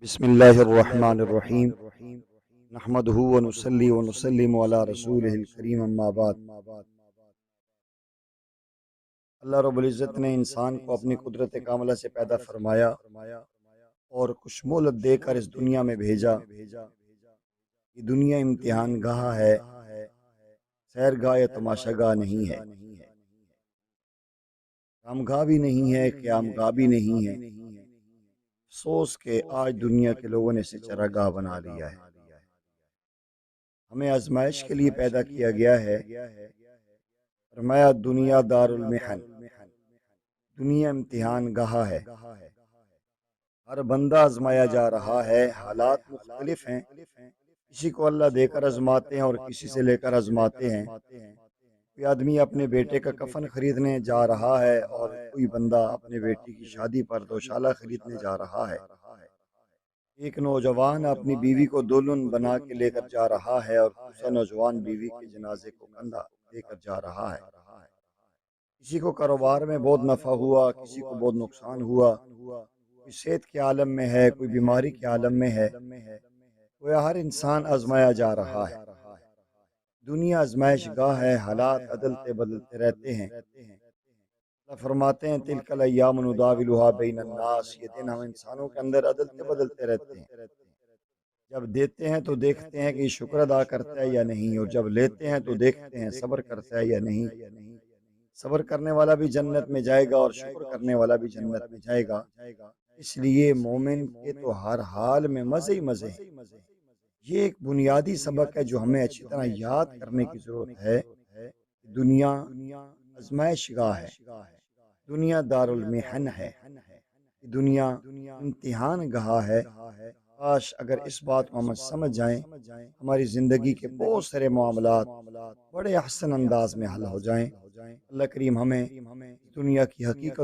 بسم اللہ الرحمن الرحیم نحمدہ ونصلی ونسلم علی رسولہ الکریم اما بعد۔ اللہ رب العزت نے انسان کو اپنی قدرت کاملہ سے پیدا فرمایا اور کچھ مہلت دے کر اس دنیا میں بھیجا۔ یہ دنیا امتحان گاہ ہے، سیر گاہ یا تماشا گاہ نہیں ہے، کام گاہ بھی نہیں ہے، قیام گاہ بھی نہیں ہے۔ افسوس کہ آج دنیا کے لوگوں نے اسے چراگاہ بنا لیا ہے۔ ہمیں آزمائش کے لیے پیدا کیا گیا ہے۔ فرمایا دنیا دار المحن، دنیا امتحان گاہ ہے، ہر بندہ آزمایا جا رہا ہے۔ حالات مختلف ہیں، کسی کو اللہ دے کر آزماتے ہیں اور کسی سے لے کر آزماتے ہیں۔ کوئی آدمی اپنے بیٹے کا کفن خریدنے جا رہا ہے اور کوئی بندہ اپنے بیٹی کی شادی پر دوشالہ خریدنے جا رہا ہے۔ ایک نوجوان اپنی بیوی کو دلہن بنا کے لے کر جا رہا ہے اور دوسرا نوجوان بیوی کے جنازے کو کندھا دے کر جا رہا ہے۔ کسی کو کاروبار میں بہت نفع ہوا، کسی کو بہت نقصان ہوا، کوئی صحت کے عالم میں ہے، کوئی بیماری کے عالم میں ہے۔ کوئی ہر انسان آزمایا جا رہا ہے۔ دنیا آزمائش گاہ ہے، حالات عدلتے بدلتے رہتے ہیں۔ اللہ فرماتے ہیں تلک الایام نداولها بین الناس، یہ دن ہم انسانوں کے اندر عدلتے بدلتے رہتے ہیں۔ جب دیتے ہیں تو دیکھتے ہیں کہ شکر ادا کرتا ہے یا نہیں، اور جب لیتے ہیں تو دیکھتے ہیں صبر کرتا ہے یا نہیں۔ صبر کرنے والا بھی جنت میں جائے گا اور شکر کرنے والا بھی جنت میں جائے گا۔ اس لیے مومن کے تو ہر حال میں مزے ہی مزے ہیں۔ یہ ایک بنیادی سبق ہے جو ہمیں اچھی طرح یاد کرنے کی ضرورت ہے۔ دنیا آزمائش گاہ ہے، دنیا دار المحن ہے، دنیا امتحان گاہ ہے۔ کاش اگر اس بات کو ہم سمجھ جائیں، ہماری زندگی کے بہت سارے معاملات بڑے احسن انداز میں حل ہو جائیں۔ اللہ کریم ہمیں دنیا کی حقیقت کو